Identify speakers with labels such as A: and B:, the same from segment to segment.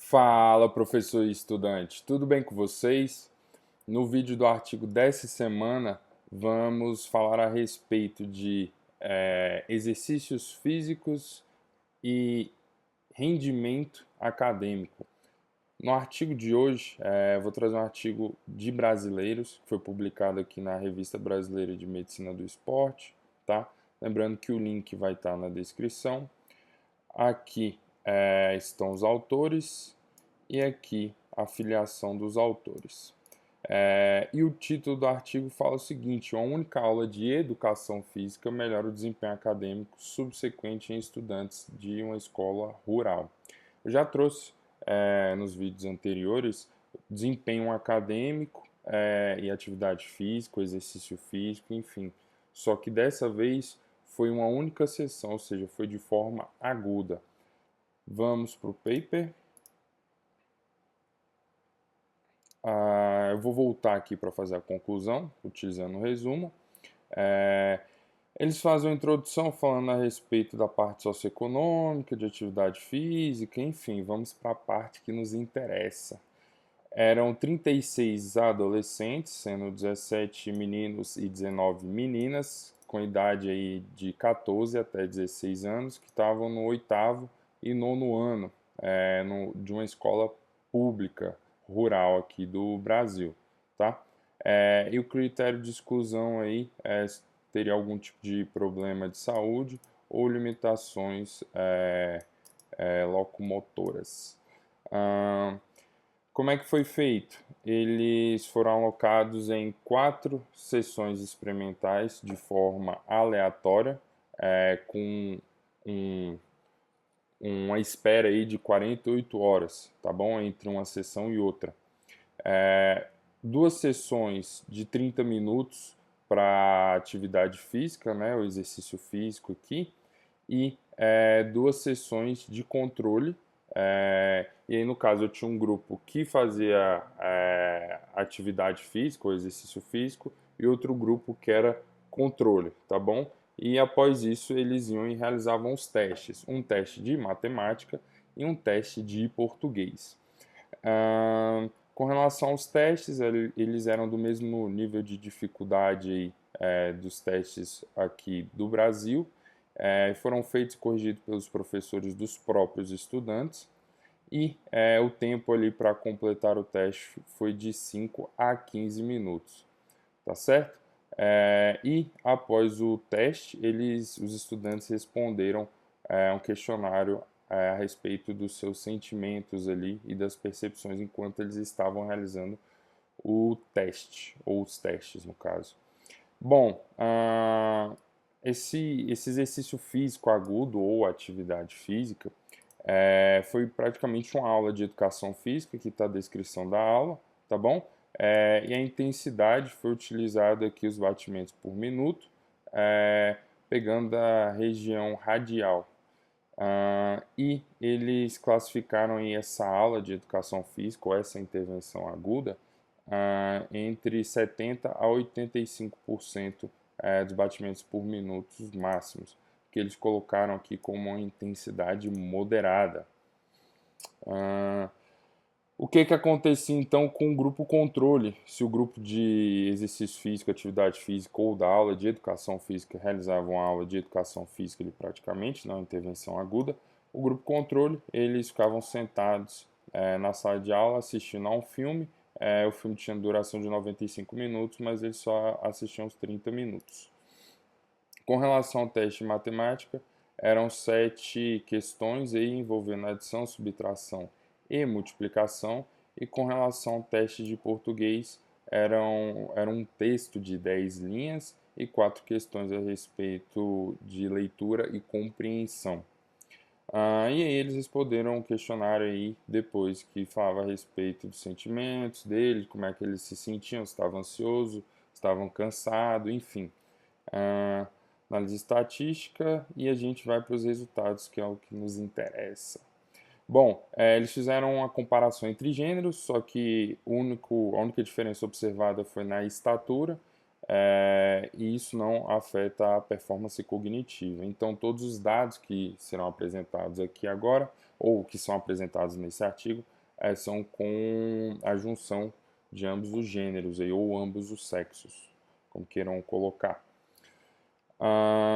A: Fala, professor e estudante, tudo bem com vocês? No vídeo do artigo dessa semana, vamos falar a respeito de exercícios físicos e rendimento acadêmico. No artigo de hoje, vou trazer um artigo de brasileiros, que foi publicado aqui na Revista Brasileira de Medicina do Esporte, tá? Lembrando que o link vai estar na descrição. Aqui estão os autores e aqui a filiação dos autores. E o título do artigo fala o seguinte: uma única aula de educação física melhora o desempenho acadêmico subsequente em estudantes de uma escola rural. Eu já trouxe nos vídeos anteriores desempenho acadêmico e atividade física, exercício físico, enfim. Só que dessa vez foi uma única sessão, ou seja, foi de forma aguda. Vamos para o paper. Eu vou voltar aqui para fazer a conclusão, utilizando o resumo. Eles fazem uma introdução falando a respeito da parte socioeconômica, de atividade física, enfim, vamos para a parte que nos interessa. Eram 36 adolescentes, sendo 17 meninos e 19 meninas, com idade aí de 14 até 16 anos, que estavam no oitavo e nono ano de uma escola pública rural aqui do Brasil, tá? E o critério de exclusão aí teria algum tipo de problema de saúde ou limitações locomotoras. Como é que foi feito? Eles foram alocados em 4 sessões experimentais de forma aleatória, com uma espera aí de 48 horas, tá bom? Entre uma sessão e outra. 2 sessões de 30 minutos para atividade física, né, o exercício físico aqui, e 2 sessões de controle. E aí, no caso, eu tinha um grupo que fazia atividade física, ou exercício físico, e outro grupo que era controle, tá bom? E após isso, eles iam e realizavam os testes: um teste de matemática e um teste de português. Com relação aos testes, eles eram do mesmo nível de dificuldade dos testes aqui do Brasil. Foram feitos e corrigidos pelos professores dos próprios estudantes. E o tempo ali para completar o teste foi de 5 a 15 minutos, tá certo? E após o teste, os estudantes responderam um questionário a respeito dos seus sentimentos ali e das percepções enquanto eles estavam realizando o teste, ou os testes no caso. Bom, esse exercício físico agudo ou atividade física foi praticamente uma aula de educação física, que está a descrição da aula, tá bom? E a intensidade foi utilizada aqui os batimentos por minuto, pegando a região radial. E eles classificaram aí essa aula de educação física, ou essa intervenção aguda, entre 70% a 85% dos batimentos por minuto máximos, que eles colocaram aqui como uma intensidade moderada. O que acontecia então com o grupo controle? Se o grupo de exercício físico, atividade física ou da aula de educação física realizavam uma aula de educação física ali, praticamente, não intervenção aguda, o grupo controle, eles ficavam sentados na sala de aula assistindo a um filme. O filme tinha duração de 95 minutos, mas eles só assistiam os 30 minutos. Com relação ao teste de matemática, eram 7 questões aí, envolvendo adição, subtração e multiplicação. E com relação ao teste de português, era um texto de 10 linhas e 4 questões a respeito de leitura e compreensão. E aí eles responderam um questionário aí depois que falava a respeito dos sentimentos deles, como é que eles se sentiam, se estavam ansiosos, estavam cansados, enfim. Análise estatística, e a gente vai para os resultados, que é o que nos interessa. Bom, eles fizeram uma comparação entre gêneros, só que a única diferença observada foi na estatura. e isso não afeta a performance cognitiva. Então, todos os dados que serão apresentados aqui agora, ou que são apresentados nesse artigo, são com a junção de ambos os gêneros, aí, ou ambos os sexos, como queiram colocar.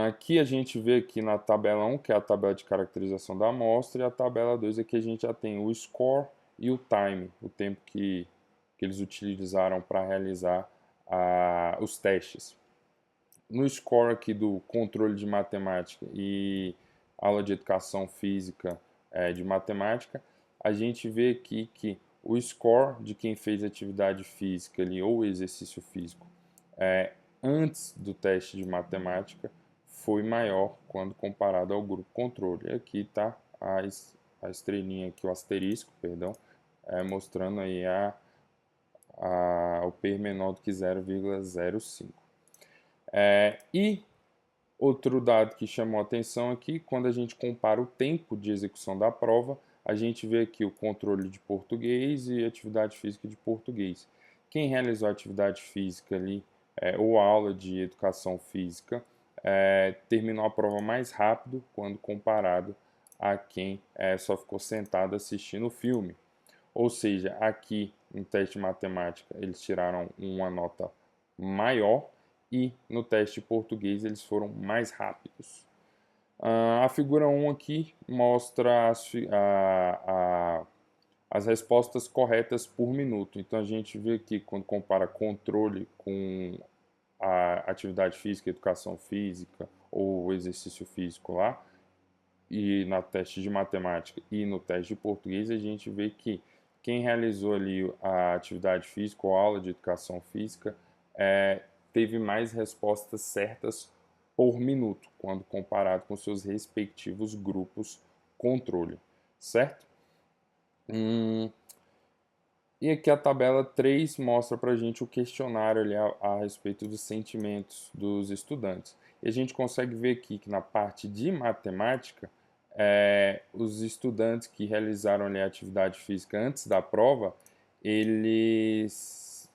A: Aqui a gente vê aqui na tabela 1, que é a tabela de caracterização da amostra, e a tabela 2 aqui a gente já tem o score e o time, o tempo que eles utilizaram para realizar os testes. No score aqui do controle de matemática e aula de educação física de matemática, a gente vê aqui que o score de quem fez atividade física ali, ou exercício físico antes do teste de matemática foi maior quando comparado ao grupo controle. E aqui está a estrelinha aqui, o asterisco, perdão, mostrando aí o P menor do que 0,05. E outro dado que chamou a atenção aqui, quando a gente compara o tempo de execução da prova, a gente vê aqui o controle de português e atividade física de português. Quem realizou a atividade física ali, ou a aula de educação física, terminou a prova mais rápido quando comparado a quem só ficou sentado assistindo o filme. Ou seja, aqui no teste de matemática eles tiraram uma nota maior e no teste de português eles foram mais rápidos. A figura 1 aqui mostra as respostas corretas por minuto. Então a gente vê aqui quando compara controle com a atividade física, educação física ou exercício físico lá, e na teste de matemática e no teste de português, a gente vê que quem realizou ali a atividade física ou aula de educação física teve mais respostas certas por minuto, quando comparado com seus respectivos grupos controle, certo? E aqui a tabela 3 mostra para a gente o questionário ali a respeito dos sentimentos dos estudantes. E a gente consegue ver aqui que na parte de matemática, os estudantes que realizaram ali a atividade física antes da prova, eles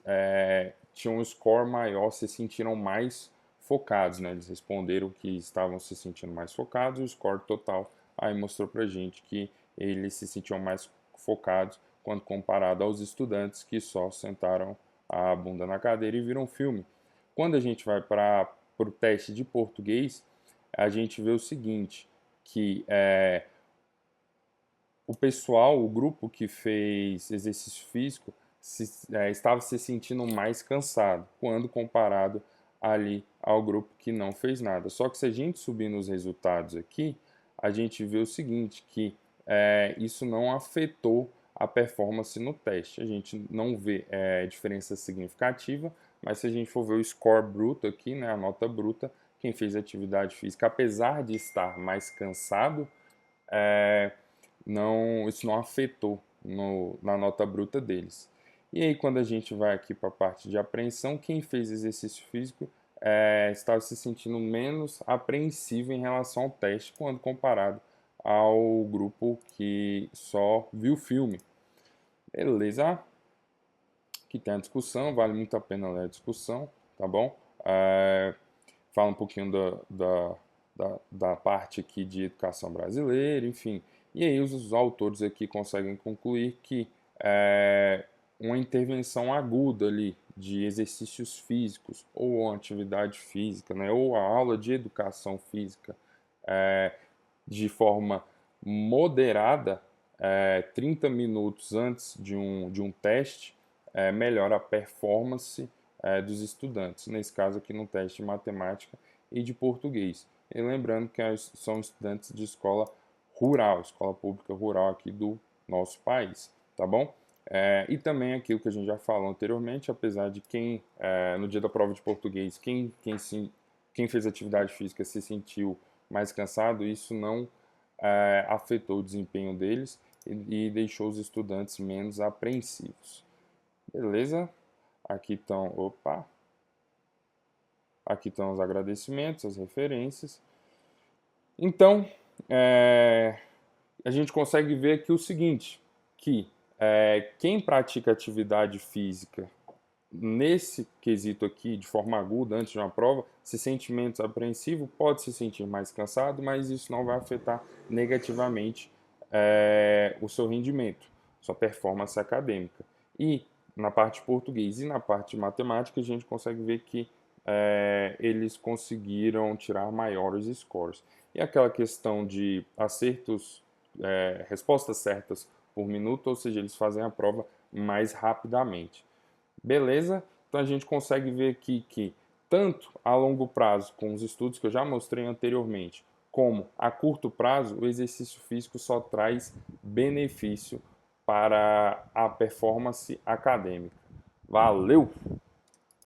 A: tinham um score maior, se sentiram mais focados, né? Eles responderam que estavam se sentindo mais focados, o score total aí mostrou para a gente que eles se sentiam mais focados quando comparado aos estudantes que só sentaram a bunda na cadeira e viram filme. Quando a gente vai para o teste de português, a gente vê o seguinte, que o pessoal, o grupo que fez exercício físico, estava se sentindo mais cansado quando comparado ali ao grupo que não fez nada. Só que se a gente subir nos resultados aqui, a gente vê o seguinte, que isso não afetou a performance no teste. A gente não vê diferença significativa, mas se a gente for ver o score bruto aqui, né, a nota bruta, quem fez atividade física, apesar de estar mais cansado, isso não afetou na nota bruta deles. E aí, quando a gente vai aqui para a parte de apreensão, quem fez exercício físico estava se sentindo menos apreensivo em relação ao teste quando comparado ao grupo que só viu o filme. Beleza? Aqui tem a discussão, vale muito a pena ler a discussão, tá bom? Fala um pouquinho da parte aqui de educação brasileira, enfim. E aí os autores aqui conseguem concluir que uma intervenção aguda ali de exercícios físicos ou uma atividade física, né, ou a aula de educação física de forma moderada, 30 minutos antes de um teste, melhora a performance dos estudantes, nesse caso aqui no teste de matemática e de português. E lembrando que são estudantes de escola rural, escola pública rural aqui do nosso país, tá bom? E também aquilo que a gente já falou anteriormente, apesar de quem, no dia da prova de português, quem fez atividade física se sentiu mais cansado, isso não afetou o desempenho deles e deixou os estudantes menos apreensivos. Beleza? Aqui estão, aqui estão os agradecimentos, as referências. Então, a gente consegue ver aqui o seguinte, que quem pratica atividade física nesse quesito aqui, de forma aguda, antes de uma prova, se sentir menos apreensivo, pode se sentir mais cansado, mas isso não vai afetar negativamente o seu rendimento, sua performance acadêmica. E na parte de português e na parte de matemática, a gente consegue ver que eles conseguiram tirar maiores scores. E aquela questão de acertos, respostas certas por minuto, ou seja, eles fazem a prova mais rapidamente. Beleza? Então a gente consegue ver aqui que tanto a longo prazo, com os estudos que eu já mostrei anteriormente, como a curto prazo, o exercício físico só traz benefício para a performance acadêmica. Valeu!